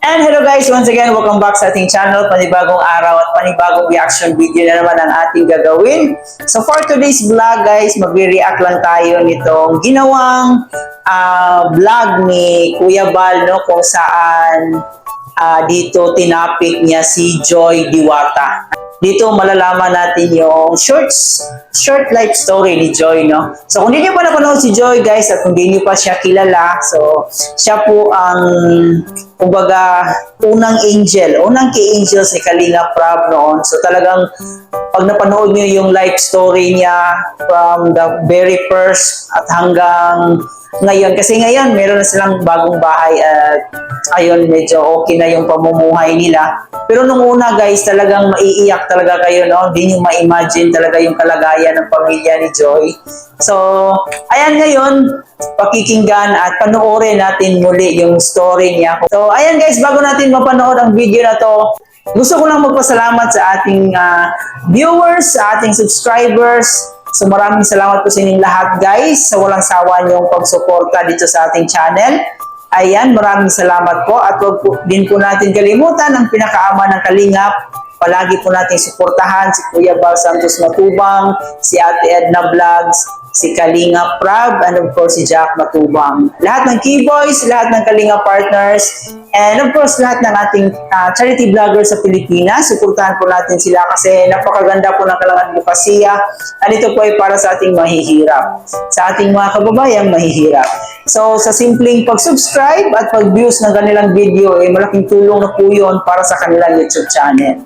And hello guys, once again, welcome back sa ating channel. Panibagong araw at panibagong reaction video na naman ang ating gagawin. So for today's vlog guys, magre-react lang tayo nitong ginawang vlog ni Kuya Bal, no, kung saan dito tinapik niya si Joy Diwata. Dito malalaman natin yung short life story ni Joy, no? So kung hindi niyo pa napanood si Joy guys, at kung hindi niyo pa siya kilala, so siya po ang kumbaga unang kay angel si Kalinga Prab noon. So talagang pag napanood niyo yung life story niya from the very first at hanggang ngayon, kasi ngayon meron na silang bagong bahay at ayun, medyo okay na yung pamumuhay nila. Pero nung una guys, talagang maiiyak talaga kayo, no? Hindi nyo ma-imagine talaga yung kalagayan ng pamilya ni Joy. So, ayan ngayon, pakikinggan at panoorin natin muli yung story niya. So, ayan guys, bago natin mapanood ang video na to, gusto ko lang magpasalamat sa ating viewers, sa ating subscribers. So maraming salamat po sa inyong lahat guys sa walang sawa niyong pagsuporta dito sa ating channel. Ayan, maraming salamat po at huwag po din po natin kalimutan ang pinakaama ng Kalingap. Palagi po natin suportahan si Kuya Bal Santos Matubang, si Ate Edna Vlogs, si Kalinga Prab, and of course si Jack Matubang. Lahat ng Keyboys, lahat ng Kalinga partners, and of course lahat ng ating charity vloggers sa Pilipinas. Suportahan po natin sila kasi napakaganda po ng Kalangan Bukasiya. At ito po ay para sa ating mahihirap, sa ating mga kababayang mahihirap. So sa simpleng pag-subscribe at pag-views ng kanilang video, eh, malaking tulong na po yun para sa kanilang YouTube channel.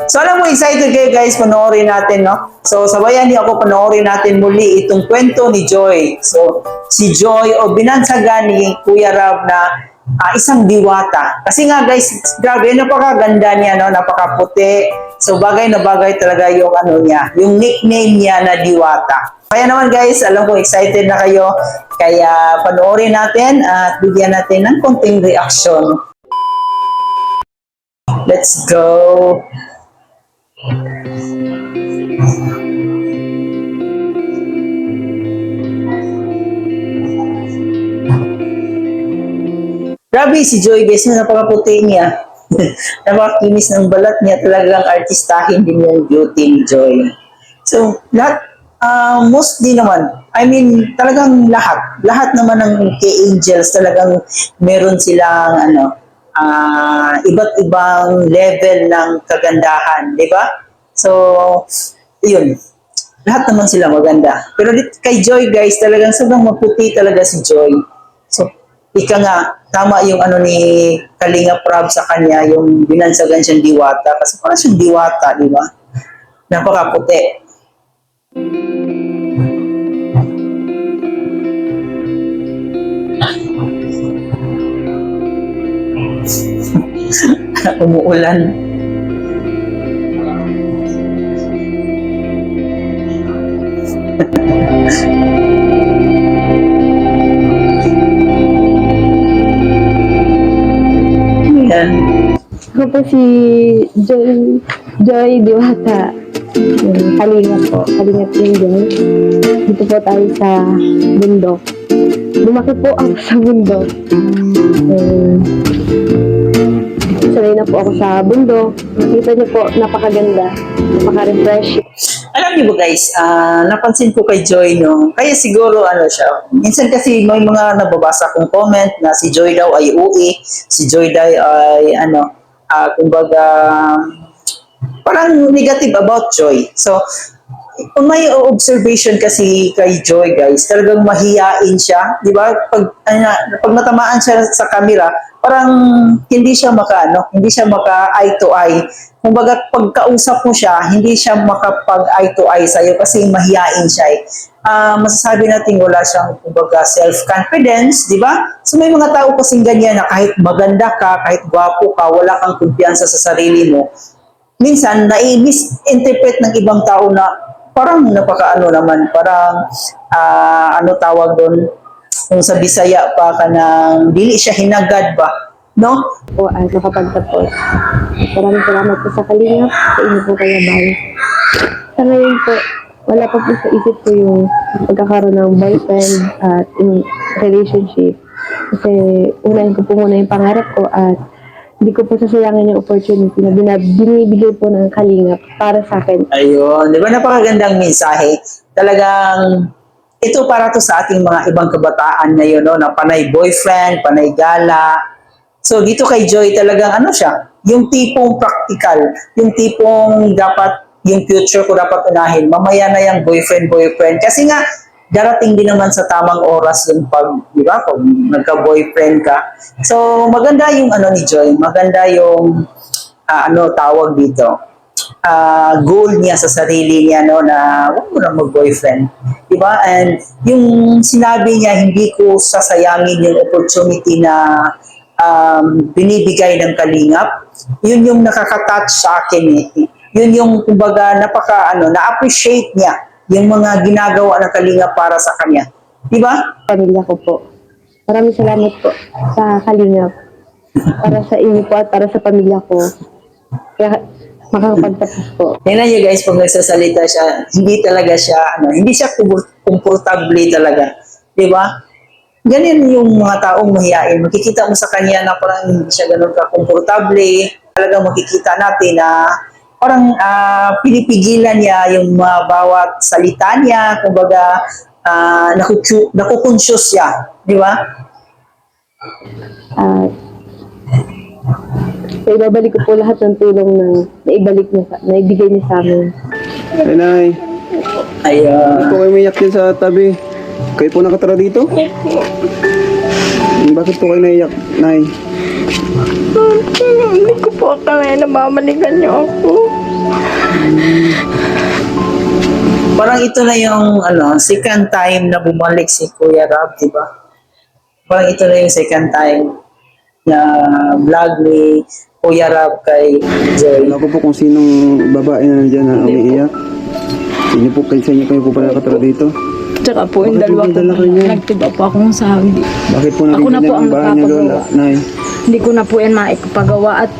So alam mo, excited kayo guys, panoorin natin, no? So sabayan niyo ako, panoorin natin muli itong kwento ni Joy. So si Joy o binansagan ni Kuya Rab na isang diwata. Kasi nga guys, grabe, napakaganda niya, no? Napakaputi. So bagay na bagay talaga yung ano niya, yung nickname niya na Diwata. Kaya naman guys, alam ko excited na kayo. Kaya panoorin natin at bigyan natin ng konting reaction. Let's go! Grabe si Joy guys, napakaputi niya. Napakakinis ng balat niya, talagang artistahin din yung beauty ni Joy. So, lahat, mostly naman, I mean, talagang lahat naman ng K-Angels, talagang meron silang, iba't ibang level ng kagandahan, di ba? So, yun, lahat naman sila maganda. Pero kay Joy guys, talagang sobrang maputi talaga si Joy. So, ika nga, tama yung ano ni Kalinga Prab sa kanya, yung binansagan siyang diwata. Kasi parang siyang diwata, di ba? Napakaputi. Umuulan. Ako po si Joy Diwata. Kalinga po. Kalinga Angel. Dito po tayo sa bundok. Lumaki po ako sa bundok. Sanay na po ako sa bundok. Nakita niyo po, napakaganda. Napaka-refreshing. Alam niyo ba guys, napansin ko kay Joy, no? Kaya siguro ano siya. Minsan kasi may mga nababasa kong comment na si Joy daw ay uwi, si Joy daw ay kumbaga parang negative about Joy. So, kung may observation kasi kay Joy guys, talagang mahiyain siya, di ba? Pag natamaan siya sa camera, parang hindi siya hindi siya maka eye to eye. Kumbaga pagkausap mo siya, hindi siya makapag eye to eye sa'yo kasi mahiyain siya eh. Masasabi natin wala siyang kumbaga self-confidence, di ba? So may mga tao kasing ganyan na kahit maganda ka, kahit gwapo ka, wala kang kumpiyansa sa sarili mo. Minsan, nai-misinterpret ng ibang tao na parang naman, parang tawag doon, kung sa Bisaya pa ka nang dili siya hinagad ba, no? Po ay nakapagtapos. Maraming salamat po sa Kalingap. Sa inyo po Kuya Bal. Sa ngayon po, wala pa po sa isip ko yung pagkakaroon ng boyfriend at in relationship. Kasi unahin ko po muna yung pangarap ko at hindi ko po sasayangin yung opportunity na binibigay po ng Kalingap para sa akin. Ayun, di ba napakagandang mensahe? Talagang ito para to sa ating mga ibang kabataan ngayon, no, na panay boyfriend, panay gala. So dito kay Joy talagang ano siya, yung tipong practical, yung tipong dapat yung future ko dapat unahin. Mamaya na yung boyfriend. Kasi nga, darating din naman sa tamang oras yung pag, di ba, kung nagka-boyfriend ka. So maganda yung ano ni Joy, maganda yung ano tawag dito, goal niya sa sarili niya, no, na huwag mo na mag-boyfriend. Diba? And yung sinabi niya, hindi ko sasayangin yung opportunity na binibigay ng Kalingap, yun yung nakaka-touch sa akin. Yun yung, kumbaga, na-appreciate niya yung mga ginagawa ng Kalingap para sa kanya. Diba? Pamilya ko po. Maraming salamat po sa Kalingap. Para sa inyo po at para sa pamilya ko. Kaya makakapagtapos po. Tingnan niyo guys, pag nagsasalita siya, hindi talaga siya, hindi siya komportable talaga. Di ba? Ganyan yung mga taong mahihain. Makikita mo sa kanya na parang hindi siya ganun ka-komportable. Talagang makikita natin na parang pinipigilan niya yung mga bawat salita niya. Kumbaga, nakukonsyos siya. Di ba? So, ibabalik ko po lahat ng tulong na naibigay niya sa amin. Ay, Nay. Ayun. Po kayo umiyak din sa tabi. Kayo po nakatara dito? Bakit po kayo naiyak, Nay? Hindi ko po akala na mamalikan niyo ako. Parang ito na yung second time na bumalik si Kuya Rab, di ba? Parang ito na yung second time na vlog ni Kuya Rab kay Joy. Alam ko po kung sinong babae na nandyan na umiiyak. Sa inyo kayo po pala nakatara dito. Tsaka po yung Bakit dalawa po ko, dala kayo niya? nagtiba po akong sabi. Bakit po Ako na naging po ang ganyan ang bahay niyo, Lola? nakapagawa. Nay? Hindi ko na po yan maipagawa at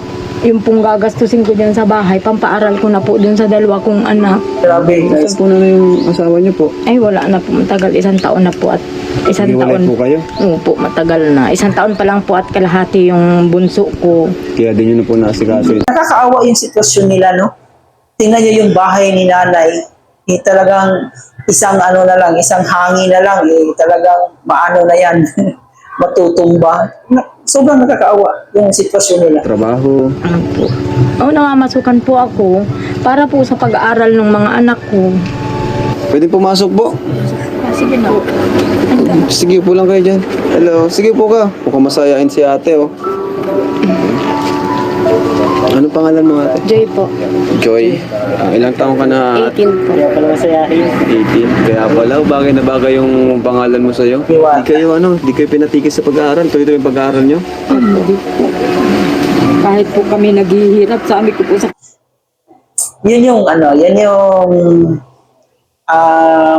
yung pong gagastusin ko dyan sa bahay, pampaaral ko na po dun sa dalawa kong anak. Grabe guys. Saan po na yung asawa niyo po? Ay wala na po, matagal, 1 taon na po at isang Hiwalay taon. po kayo? Oo po, matagal na. 1 taon pa lang po at kalahati yung bunso ko. Kaya din yun na po naasikaso. Nakakaawa yung sitwasyon nila, no? Tingnan niyo yung bahay ni nanay. Talagang isang isang hangin na lang, talagang maano na yan, matutumba. Sobrang nakakaawa yung sitwasyon nila. Trabaho. Ano po? Oo, nangamasukan po ako para po sa pag-aaral ng mga anak ko. Pwede pumasok po. Sige na. Sige po lang kayo dyan. Hello. Sige po ka. Mukhang masayain si ate, oh. Ano pangalan mo, ate? Joy po. Joy. Ilang taong ka na? 18 po. 18. Kaya pala, bagay na bagay yung pangalan mo sa'yo. Diwa. Di kayo pinatikis sa pag-aaral. Tuloy-tuloy yung pag-aaral nyo. Hindi po. Kahit po kami naghihirap, sabi ko po sa Yan yung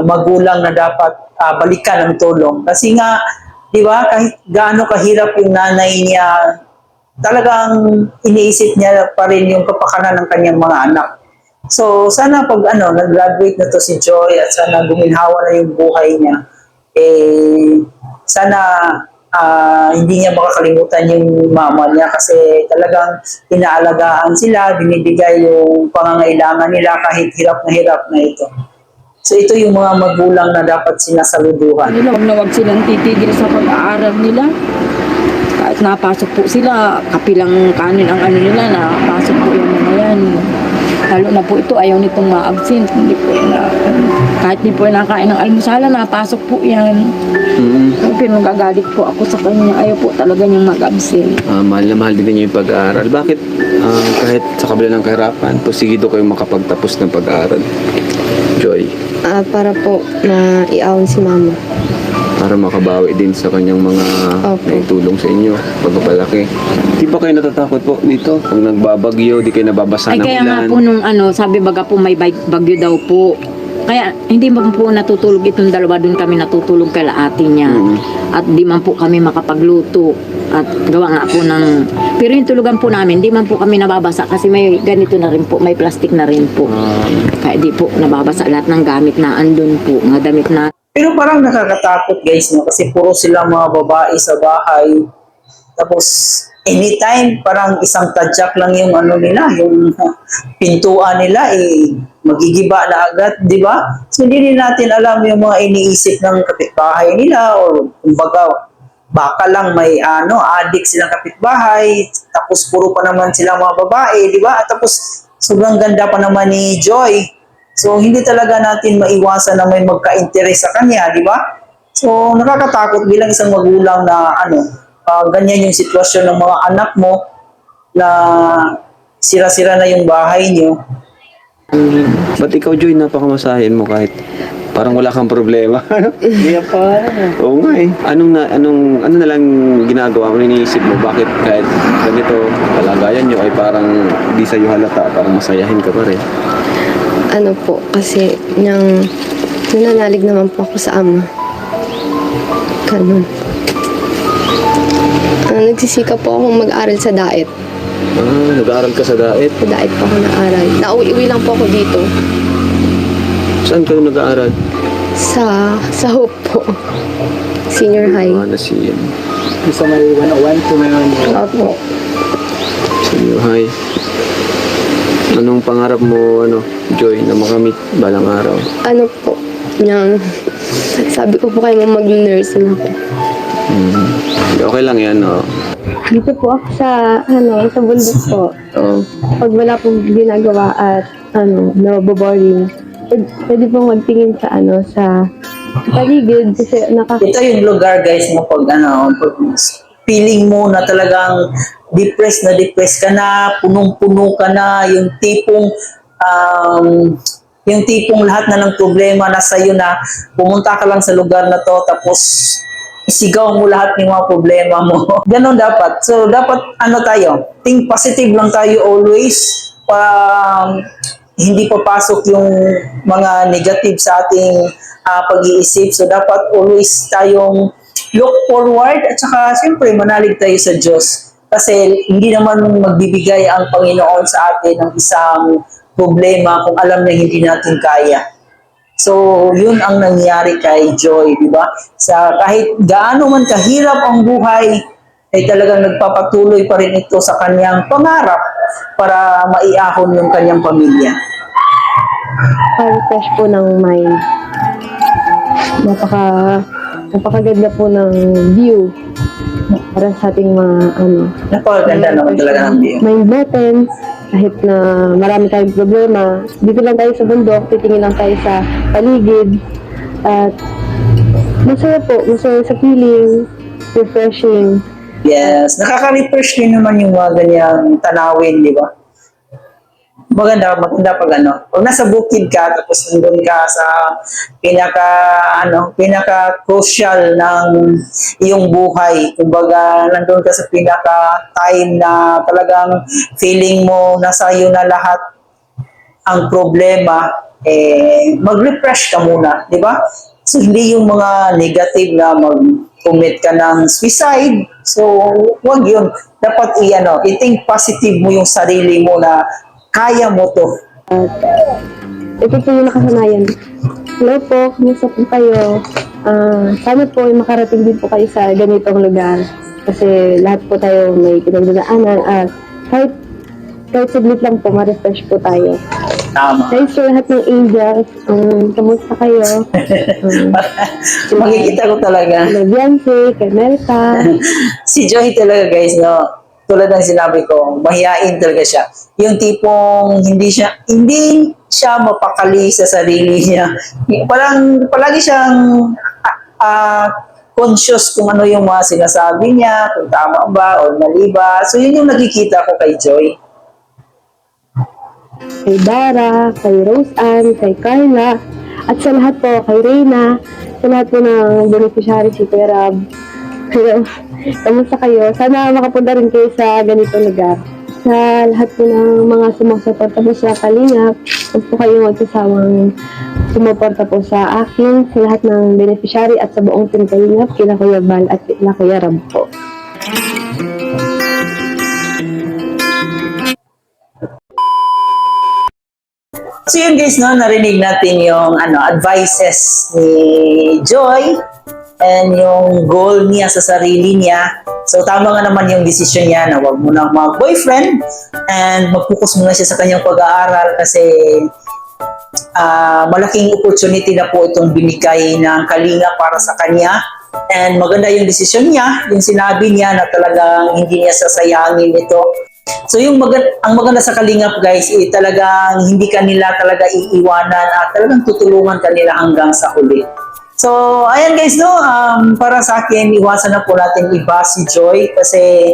magulang na dapat balikan ng tulong. Kasi nga, di ba, kahit gaano kahirap yung nanay niya, talagang iniisip niya pa rin yung kapakanan ng kanyang mga anak. So, sana pag nag-graduate na to si Joy at sana guminhawa na yung buhay niya, sana hindi niya makakalimutan yung mama niya kasi talagang inaalagaan sila, binibigay yung pangangailangan nila kahit hirap na ito. So, ito yung mga magulang na dapat sinasaluduhan. Huwag na huwag silang titigil sa pag-aaral nila. Kahit napasok po sila, kapilang kanin ang nila, napasok po yung mga yan. Lalo na po ito, ayaw nitong ma-absent. Hindi po yan kahit di po yan nakain ng almusala, napasok po yan. Pero nagagalit po ako sa kanya, ayaw po talaga niyang mag-absent. Mahal na mahal din niyo yung pag-aaral. Bakit kahit sa kabila ng kahirapan, posigido kayong makapagtapos ng pag-aaral? Joy. Para po na iawon si mama. Para makabawi din sa kanyang mga Opo. naitulong sa inyo pagpapalaki. Di ba kayo natatakot po dito? Kung nagbabagyo, di kayo nababasa Ay ng kaya ulan? nga po nung sabi baga po may bagyo daw po. Kaya hindi man po natutulog itong dalawa, doon kami natutulog kay ate niya. At di man po kami makapagluto. At gawa nga po ng... Pero yung tulugan po namin, di man po kami nababasa kasi may ganito na rin po, may plastic na rin po. Kaya di po nababasa lahat ng gamit na andun po, mga damit na. Pero parang nakakatakot guys, no? Kasi puro sila mga babae sa bahay. Tapos, anytime, parang isang tadyak lang yung ano nila, yung pintuan nila, magigiba na agad, di ba? So, hindi rin natin alam yung mga iniisip ng kapitbahay nila o kumbaga, baka lang may addict silang kapitbahay, tapos puro pa naman silang mga babae, di ba? At tapos, sobrang ganda pa naman ni Joy. So, hindi talaga natin maiwasan na may magka-interest sa kanya, di ba? So, nakakatakot bilang isang magulang na ganyan yung sitwasyon ng mga anak mo na sira-sira na yung bahay niyo. Ba't ikaw, Joy, napakamasahin mo kahit parang wala kang problema? Hindi pa. Oo nga eh. Ano na lang ginagawa mo, iniisip mo, bakit kahit ganito, kalagayan nyo ay parang di sa'yo halata, parang masayahin ka pa rin? Ano po, kasi nananalig naman po ako sa ama. Ganun. Nagsisikap po akong mag-aral sa daet. Nag-aaral ka sa daet? Sa daet po ako nag-aral. Nauwi lang po ako dito. Saan ka nag-aaral? Sa Hope po. Senior high. Nasiyan. Gusto may 101 to may 101. Opo. Senior high. Anong pangarap mo, Joy, na makamit balang araw? Ano po, sabi ko po kayo mag-nurse na ako. Okay lang yan, no? Dito po ako sa bundok po. So, pag wala pong ginagawa at boring, pwede pong magtingin sa paligid kasi Ito yung lugar, guys, mo pag feeling mo na talagang depressed ka na, punong-puno ka na, yung tipong lahat na ng problema nasa iyo na, pumunta ka lang sa lugar na to, tapos isigaw mo lahat ng mga problema mo. Ganon dapat. So, dapat think positive lang tayo always, hindi papasok yung mga negative sa ating pag-iisip. So, dapat always tayong look forward at saka siyempre manalig tayo sa Diyos. Kasi hindi naman magbibigay ang Panginoon sa atin ng isang problema kung alam na hindi natin kaya. So, yun ang nangyari kay Joy, di ba? Kahit gaano man kahirap ang buhay, ay talagang nagpapatuloy pa rin ito sa kanyang pangarap para maiahon yung kanyang pamilya. refresh po ng mind. Napakaganda po ng view para sa ating mga Napakaganda naman talaga ng view. mind natin. Kahit na marami tayong problema, dito lang tayo sa bundok, titingin lang tayo sa paligid. At masaya sa feeling, refreshing. Yes, nakaka-refresh din naman yung mga ganyang tanawin, di ba? Maganda pag pag nasa bukid ka, tapos nandun ka sa pinaka-crucial ng iyong buhay. Kumbaga, nandun ka sa pinaka-time na talagang feeling mo nasa iyo na lahat ang problema, mag-refresh ka muna, di ba? So, hindi yung mga negative na mag-commit ka ng suicide. So, wag yun. Dapat i-think positive mo yung sarili mo na kaya mo to. Ito po yung nakasanayan. Hello po, kumusta po kayo? Sana po ay makarating din po kayo sa ganitong lugar. Kasi lahat po tayo may pinagdadaanan at kahit saglit lang po, ma-refresh po tayo. Tama. Thanks sa lahat ng angels. Kamusta kayo? Makikita ko talaga. Kay Beyonce, kay Melka. Si Joy talaga, guys, tulad ng sinabi ko, mahihain talaga siya. Yung tipong hindi siya mapakali sa sarili niya. Parang palagi siyang conscious kung ano yung mga sinasabi niya, kung tama ba o mali ba. So, yun yung nakikita ko kay Joy. Kay Dara, kay Rose Ann, kay Carla, at sa lahat po, kay Reyna, sa lahat po ng beneficiary si Perab. Pero, kamusta kayo? Sana makapunta rin kayo sa ganitong lugar. Sa lahat po ng mga sumusuporta po sa Kalingap, huwag po kayong magsasamang sumuporta po sa akin, sa lahat ng beneficiary at sa buong team Kalingap, kina Kuya Val at kina Kuya Rab po. So yun guys, narinig natin yung advices ni Joy and yung goal niya sa sarili niya So tama nga naman yung desisyon niya na wag muna mag-boyfriend and mag-focus muna siya sa kanyang pag-aaral kasi malaking opportunity na po itong binigay ng Kalinga para sa kanya. And maganda yung desisyon niya, yung sinabi niya na talagang hindi niya sasayangin ito. So ang maganda sa Kalingap guys, talagang hindi kanila talaga iiwanan at talagang tutulungan kanila hanggang sa huli. So, ayan guys, no, para sa akin, iwasan na po natin iba si Joy kasi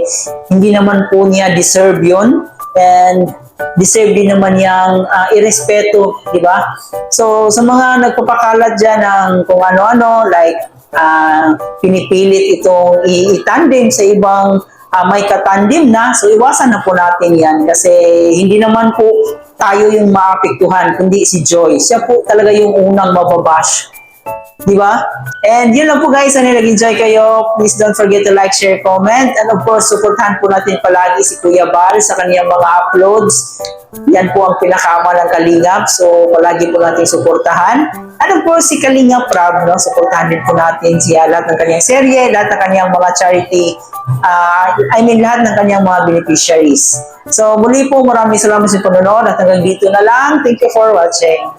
hindi naman po niya deserve yun and deserve din naman niyang irespeto, di ba? So, sa mga nagpapakalat dyan ng kung ano-ano, like pinipilit itong i-tandem sa ibang may katandim na, so iwasan na po natin yan kasi hindi naman po tayo yung maapektuhan, kundi si Joy. Siya po talaga yung unang mababash. Di ba? And yun lang po guys, sana nag-enjoy kayo. Please don't forget to like, share, comment. And of course, supportahan po natin palagi si Kuya Bal sa kaniyang mga uploads. Yan po ang pinakama ng Kalingap. So, palagi po natin suportahan. And of course, si Kalingap Prab, no? Supportahan din po natin siya lahat ng kanyang serye, lahat ng kanyang mga charity, lahat ng kanyang mga beneficiaries. So, muli po, maraming salamat sa panonood at hanggang dito na lang. Thank you for watching.